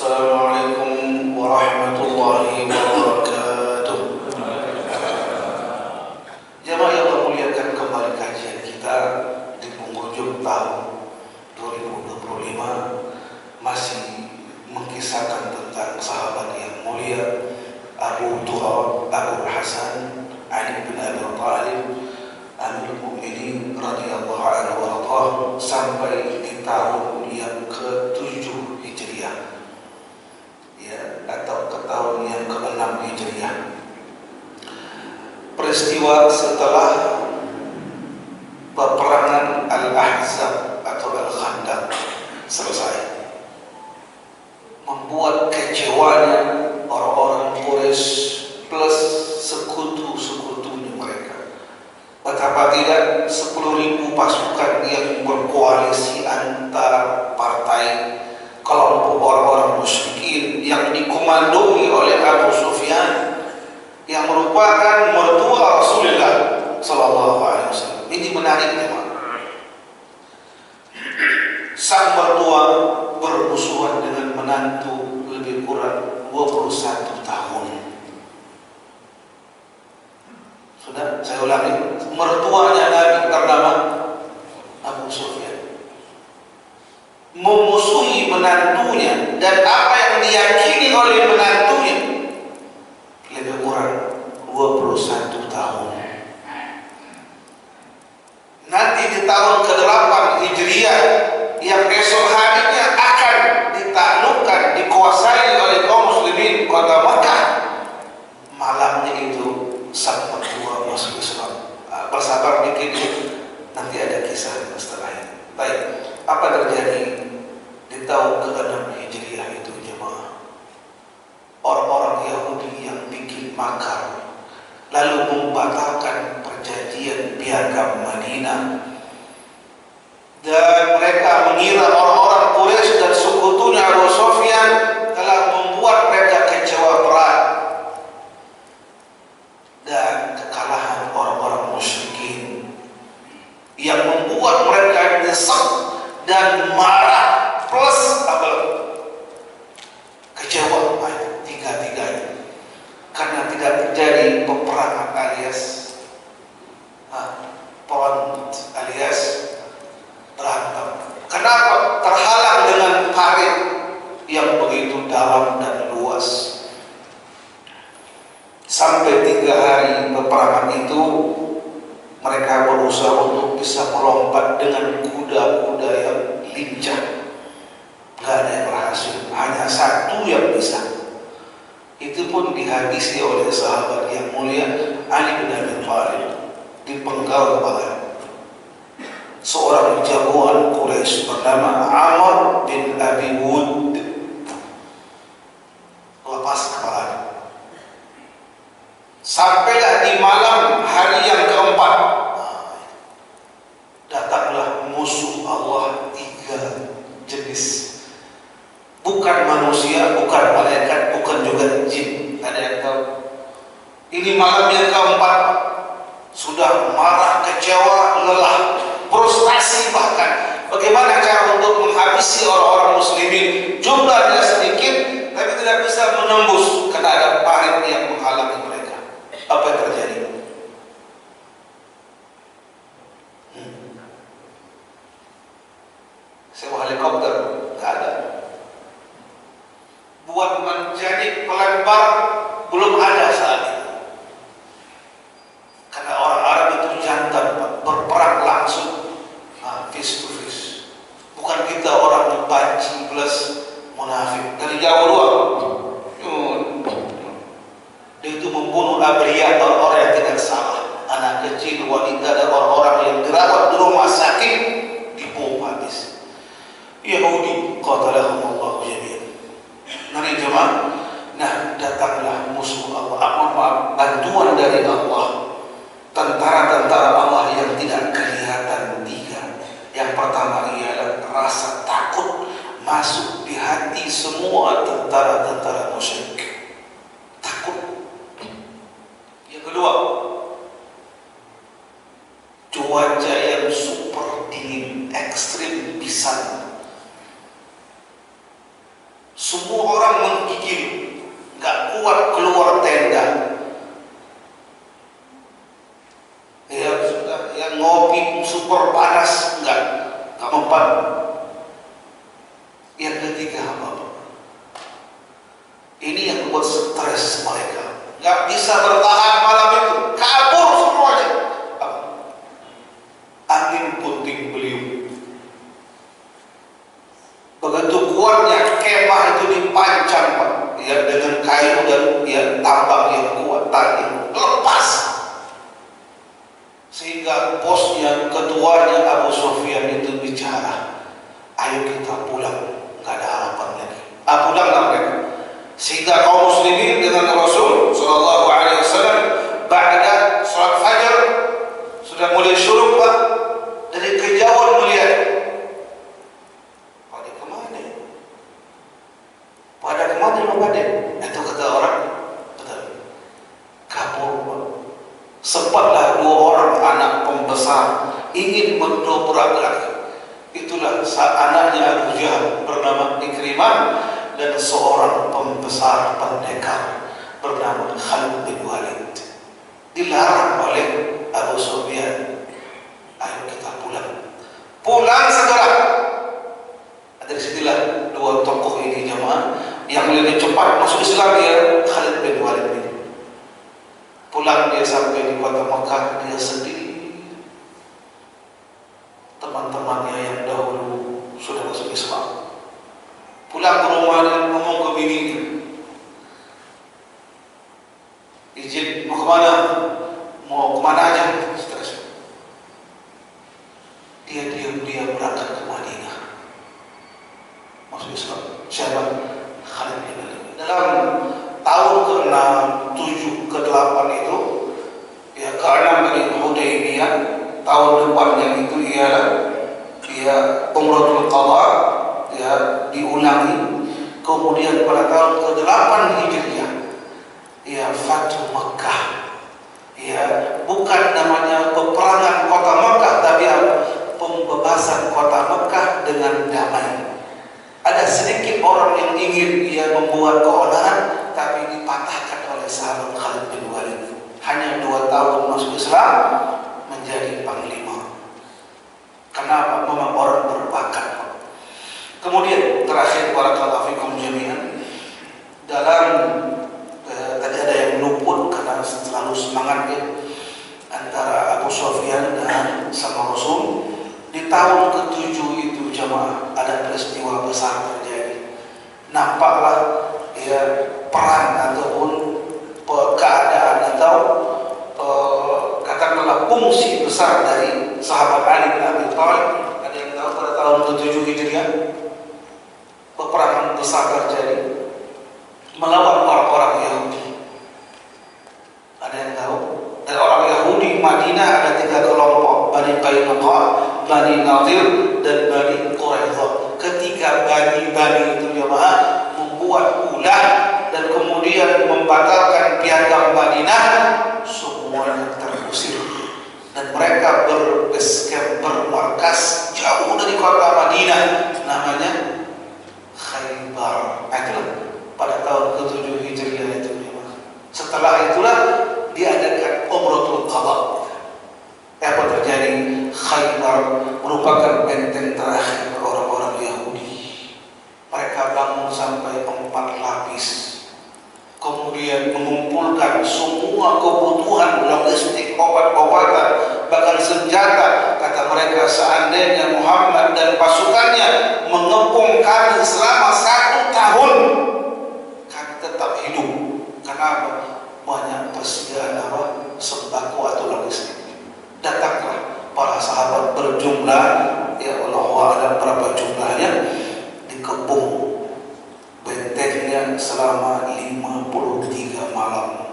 Assalamualaikum warahmatullahi wabarakatuh. Jemaah yang memuliakan, kembali kajian kita di penghujung tahun 2025 masih mengisahkan tentang sahabat yang mulia Abu Turab Abu Hasan Ali bin Abi Thalib Amirul Mukminin radhiyallahu anhu warḍah sampai di tahun yang ke-7 Hijriah, ya, atau ke tahun yang ke-6 Hijriah. Peristiwa setelah peperangan Al-Ahzab atau Al-Khandaq selesai membuat kecewanya orang-orang Quraisy plus sekutu-sekutunya mereka. Betapa tidak 10.000 pasukan yang berkoalisi antar partai kelompok orang-orang musyrikin yang dikomandoi oleh Abu Sufyan yang merupakan mertua Rasulullah sallallahu alaihi wasallam. Ini menarik, teman. Sang mertua bermusuhan dengan menantu lebih kurang 21 tahun. Sudah, saya ulangi, mertuanya Nabi bernama Abu Sufyan memusuhi menantunya, dan apa yang diyakini oleh menantunya lebih kurang 21 tahun. Nanti di tahun ke-8 Hijriah yang esok harinya akan ditaklukkan, dikuasai oleh kaum muslimin kota Makkah, malamnya itu sang mertua masuk Islam. Bersabar dikit, nanti ada kisah setelahnya. Baik, apa terjadi di tahun ke-6 Hijriah itu, jemaah? Orang-orang Yahudi yang bikin makar lalu membatalkan perjanjian piagam Madinah, dan mereka mengira orang-orang Quraisy dan sekutunya Abu Sufyan telah membuat mereka kecewa berat, dan kekalahan orang-orang musyrikin yang membuat mereka nyesek dan marah plus kecewa, tiga-tiganya, karena tidak terjadi peperangan alias pon alias berantem. Kenapa? Terhalang dengan parit yang begitu dalam dan luas. Sampai 3 hari peperangan itu mereka berusaha untuk bisa melompat dengan kuda-kuda yang lincah. Gak ada yang berhasil, hanya satu yang bisa. Itu pun dihabisi oleh sahabat yang mulia Ali bin Abi Thalib, dipenggal kepala seorang jagoan Quraisy bernama Amr bin Abi Wud. Lepas kepalanya. Sampailah di malam hari yang keempat, datanglah musuh Allah 3 jenis. Bukan manusia, bukan malaikat, bukan juga jin. Ada yang tahu? Ini malam yang keempat, sudah marah, kecewa, lelah, frustasi bahkan. Bagaimana cara untuk menghabisi orang-orang muslimin? Jumlahnya sedikit, tapi tidak bisa menembus karena ada parit yang menghalangi mereka. Apa yang terjadi? Sewa helikopter nggak ada. Buat menjadi pelempar belum ada saat itu. Karena orang Arab itu jantan, berperang langsung, face to face. Bukan kita orang banci plus munafik. Dari jauh doang. Dia itu membunuh abriyat, orang-orang yang tidak salah, anak kecil, wanita, dan orang-orang yang dirawat di rumah sakit dibom habis. Yahudi qatalahumullah jami'an. Nari jemaah. Nah, datanglah musuh Allah, bantuan dari Allah, tentara-tentara Allah yang tidak kelihatan 3. Yang pertama ialah rasa takut masuk di hati semua tentara-tentara musyrik. Takut. Yang kedua, cuaca yang super dingin, ekstrim pisan. Semua orang menggigil, nggak kuat keluar tenda. Ya sudah, yang ngopi super panas nggak mempan. Yang ketiga apa? Ini yang membuat stres mereka, nggak bisa bertahan malam itu, kabur semuanya. Angin puting beliung. Begitu kuatnya kemah itu dipancang, Pak, ya, dengan kayu dan ya tambang yang kuat tadi lepas, sehingga bosnya, ketuanya Abu Sufyan itu bicara, ayo kita pulang, nggak ada harapan lagi. Pulanglah mereka. Sehingga kaum muslimin dengan Rasul Sallallahu Alaihi Wasallam ba'da salat fajar sudah mulai syuruk, Pak, dari kejauhan melihat. Pada kemana Pada? Itu kata orang, betul, kabur. Sempatlah dua orang anak pembesar ingin mendobrak lagi. Itulah saat anaknya Abu Jahal bernama Ikrimah dan seorang pembesar pendekar bernama Khalid bin Walid dilarang oleh Abu Sufyan. Ayo kita pulang. Pulang segera. Dari sinilah dua tokoh ini jemaah yang lebih cepat masuk Islam, dia Khalid bin Walid ini. Pulang dia sampai di kota Makkah, dia sendiri. Teman-temannya yang dahulu sudah masuk Islam. Pulang ke rumah dan ngomong ke bininya, izin mau kemana? Mau kemana aja? Seterusnya. Dia diam-diam berangkat ke Madinah, masuk Islam. Siapa? Khalid bin Walid. Dalam tahun ke-6, 7, ke-8 itu, ya ke-6 dari Hudaybiyah, tahun depannya itu ialah Umratul Qadha, ya diulangi. Kemudian pada tahun ke-8 Hijriah, ya Fathu Makkah. Ya, bukan namanya peperangan kota Makkah, tapi pembebasan kota Makkah dengan damai. Ada sedikit orang yang ingin dia membuat keonaran, tapi dipatahkan oleh sahabat Khalid bin Walid. Hanya 2 tahun masuk Islam menjadi panglima. Kenapa? Memang orang berbakat. Kemudian terakhir, barakallahu fikum jami'an, dalam tadi ada yang luput karena terlalu semangat ya, antara Abu Sufyan dan sama Rasul. Di tahun ke-7 itu jemaah ada peristiwa besar terjadi. Nampaklah ya perang ataupun keadaan atau katakanlah fungsi besar dari sahabat Ali bin Abi Thalib. Ada yang tahu pada tahun ke-7 Hijriah peperangan besar terjadi melawan orang-orang Yahudi. Ada yang tahu? Dan orang Yahudi Madinah ada 3 kelompok, Bani Qainuqa, Bani Nadir, dan Bani Quraidah. Ketiga Bani itu jemaah membuat ulah dan kemudian membatalkan piagam Madinah, semuanya terusir dan mereka berbasecamp, bermarkas jauh dari kota Madinah, namanya Khaybar. Itulah pada tahun ke-7 Hijriah itu jemaah. Setelah itulah diadakan Umratul Qadha. Apa terjadi? Khaybar merupakan benteng terakhir orang-orang Yahudi. Mereka bangun sampai 4 lapis, kemudian mengumpulkan semua kebutuhan logistik, obat-obatan, bahkan senjata. Kata mereka, seandainya Muhammad dan pasukannya mengepung kami selama 1 tahun, kami tetap hidup. Kenapa? Banyak persediaan sembako atau logistik. Datanglah para sahabat berjumlah, ya Allah a'lam berapa jumlahnya, dikepung bentengnya selama 53 malam.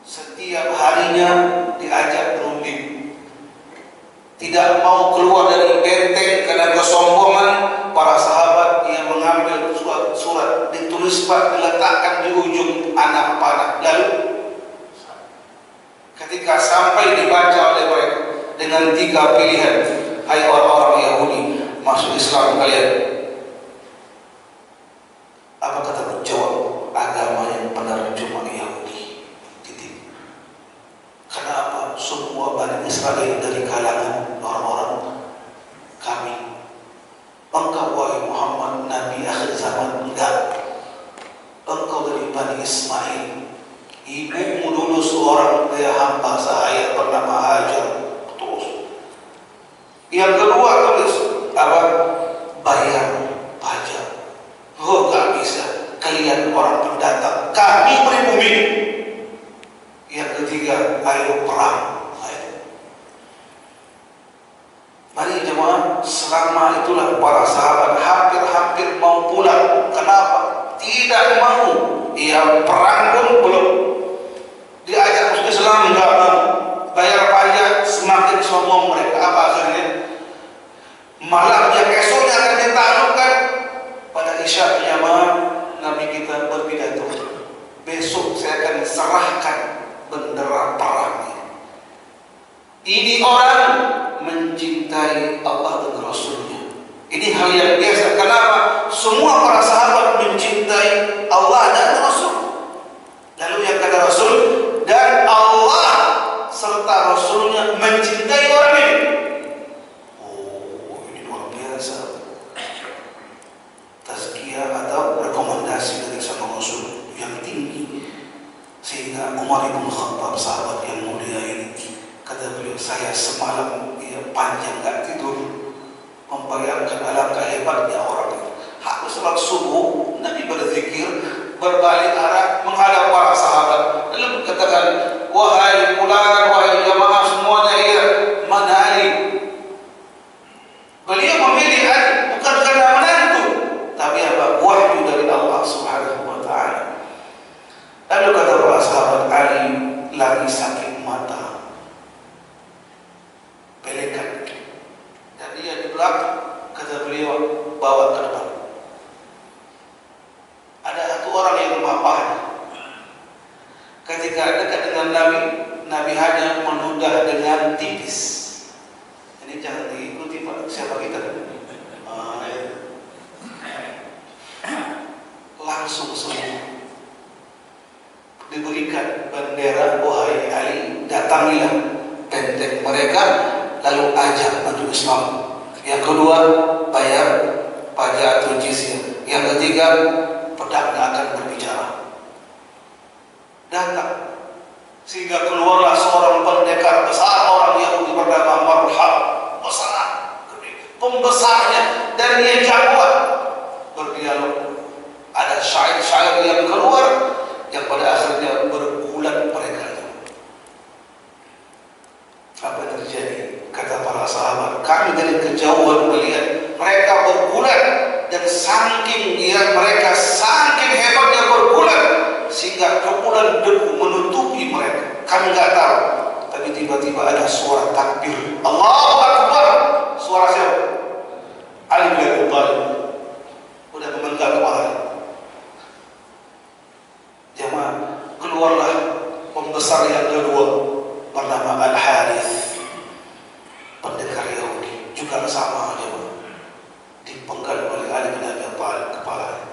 Setiap harinya diajak berunding, tidak mau keluar dari benteng karena kesombongan. Para sahabat yang mengambil surat ditulis Pak, diletakkan di ujung anak panah. Lalu ketika sampai dibaca oleh mereka dengan 3 pilihan, hai orang-orang Yahudi, masuk Islam kalian, Apa kata jawab? Agama yang benar cuma Yahudi. Titik. Kenapa? Semua Bani Israel dari kalangan orang-orang kami. Engkau wahai Muhammad, Nabi akhir zaman, enggak. Engkau dari Bani Ismail. Ibumu dulu seorang dia hamba sahaya bernama Hajar. Terus. Yang kedua tulis apa? Bayar pajak. Oh, gak bisa. Kalian orang pendatang. Kami pribumi. Yang ketiga, ayo perang. Mari jemaah, selama itulah para sahabat hampir-hampir mau pulang. Kenapa? Tidak mau. Ia perang pun belum. Diajak masuk Islam enggak mau. Bayar pajak, semakin sombong mereka. Apa akhirnya? Malam yang esoknya akan ditaklukkan. Pada Isya jemaah, Nabi kita berpidato. Besok saya akan serahkan bendera perang. Ini orang mencintai Allah dan Rasulnya. Ini hal yang biasa. Kenapa? Semua para sahabat mencintai Allah dan Rasul. Lalu yang kata Rasul, dan Allah serta Rasulnya mencintai orang ini. Oh, ini luar biasa. Tazkiyah atau rekomendasi dari sama Rasul yang tinggi. Sehingga Umar bin Khattab, sahabat yang mulia ini, kata beliau, saya semalam panjang gak tidur, membayangkan alangkah hebatnya orang itu. Habis sholat subuh, Nabi berzikir, berbalik arah menghadap para sahabat, lalu katakan, wahai fulan, wahai jamaah semuanya, ya, mana Ali? Beliau memilih Ali bukan karena menantu, tapi apa? Wahyu dari Allah Subhanahu wa Ta'ala. Lalu kata para sahabat, Ali lagi sakit mata, pelekan, dan dia di belakang. Kata beliau, bawa ke depan. Ada satu orang yang memapahan. Ketika dekat dengan Nabi, Nabi hanya menudah dengan tipis. Ini jangan diikuti Pak, siapa kita? Langsung semua diberikan bendera, wahai Ali, datangilah benteng mereka, lalu ajak masuk Islam. Yang kedua, bayar pajak atau jizyah. Yang ketiga, pedang akan berbicara. Datang, sehingga keluarlah seorang pendekar besar, orang Yahudi bernama Marhab, besar, pembesarnya, dan dia jagoan berdialog. Ada syair-syair yang keluar, yang pada akhirnya bergulat mereka. Apa yang terjadi? Kata para sahabat, kami dari kejauhan melihat mereka bergulat, dan saking mereka saking hebatnya bergulat sehingga kepulan debu menutupi mereka. Kami nggak tahu, tapi tiba-tiba ada suara takbir, Allahu Akbar. Suara siapa? Ali bin Abi Thalib. Udah memegang kepala. Jemaah, keluarlah pembesar yang kedua bernama Al-Harith, pendekar Yahudi, juga sama jemaah, dipenggal oleh Ali bin Abi Thalib kepala,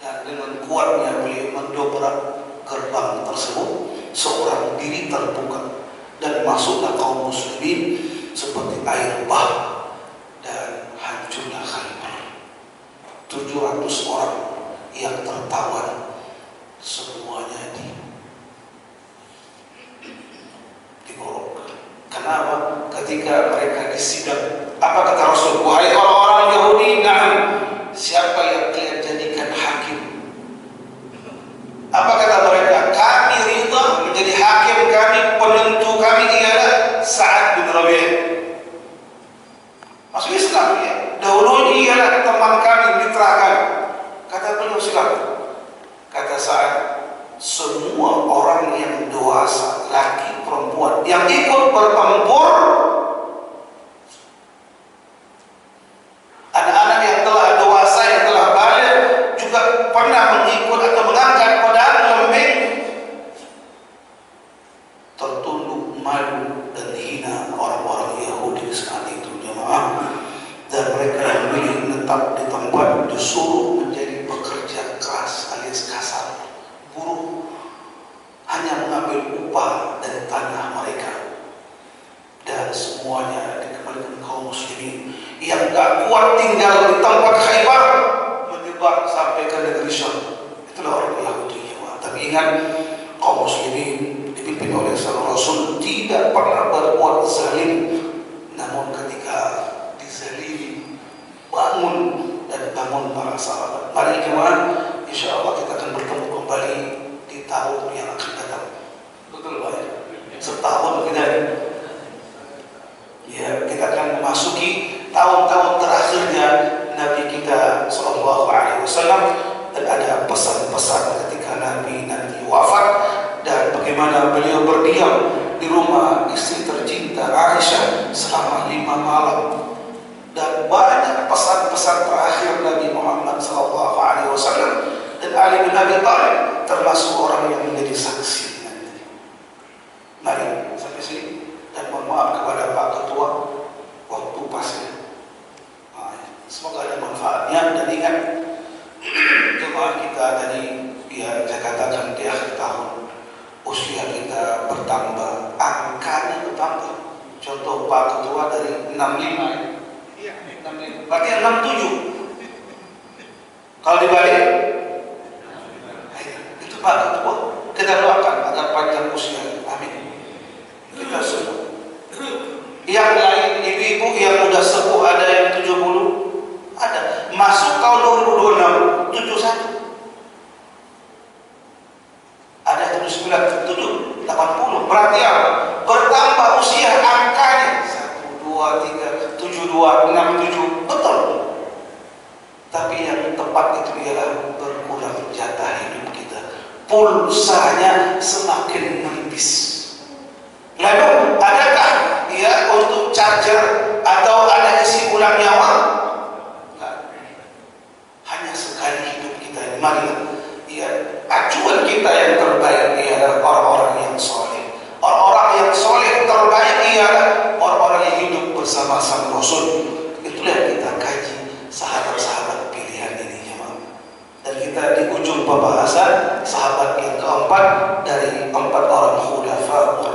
dan dengan kuatnya beliau mendobrak gerbang tersebut. Seorang diri terbuka dan masuklah kaum muslimin seperti air bah, dan hancurlah Khaybar. 700 orang yang tertawan semuanya digorok. Kenapa? Ketika mereka disidang, apa kata Rasul? Wahai orang-orang Yahudi, na'am, siapa yang kalian jadikan hakim? Apa kata mereka? Kami ridha menjadi hakim kami, penentu kami ialah Sa'ad bin Rabi'. Masuk Islam ya. Dahulu ialah teman kami, mitra kami. Kata beliau, silakan. Kata Sa'ad, semua orang yang dewasa, laki perempuan, yang ikut bertempur, anak-anak yang telah dewasa, yang ingat kaum muslimin dipimpin oleh sang Rasul tidak pernah berbuat zalim, namun ketika dizalimi bangun dan bangun para sahabat. Mari jemaah, insya Allah kita akan bertemu kembali di tahun yang akan datang. Betul Pak? Setahun kita kita akan memasuki tahun-tahun terakhirnya Nabi kita Sallallahu Alaihi Wasallam, dan ada pesan-pesan ketika Nabi nanti wafat dan bagaimana beliau berdiam di rumah istri tercinta Aisyah selama 5 malam, dan banyak pesan-pesan terakhir Nabi Muhammad Sallallahu Alaihi Wasallam, dan Ali bin Abi Thalib termasuk orang yang menjadi saksi. Mari sampai sini, dan mohon maaf kepada Pak Ketua waktu pasnya. Semoga ada manfaatnya, dan ingat jemaah kita tadi saya katakan di akhir tahun usia kita bertambah, angkanya bertambah. Contoh Pak Ketua dari 65, berarti 67. Kalau dibalik itu Pak Ketua, kita doakan agar panjang usia, amin. Kita semua. Yang lain ibu-ibu yang udah sepuh ada yang 70, ada masuk tahun 2026 71, ada 79, 80, berarti apa? Bertambah usia angkanya 1, 2, 3, 72, 67, betul. Tapi yang tepat itu ialah berkurang jatah hidup kita, pulsanya semakin menipis. Lalu adakah untuk charger atau ada isi ulang nyawa? Hanya sekali hidup kita ini. Marilah acuan kita yang terbaik ialah orang-orang yang soleh. Orang-orang yang soleh terbaik ialah orang-orang yang hidup bersama sang Rasul. Itulah yang kita kaji, sahabat-sahabat pilihan ini, jemaah. Dan kita di ujung pembahasan sahabat yang keempat dari 4 orang khulafa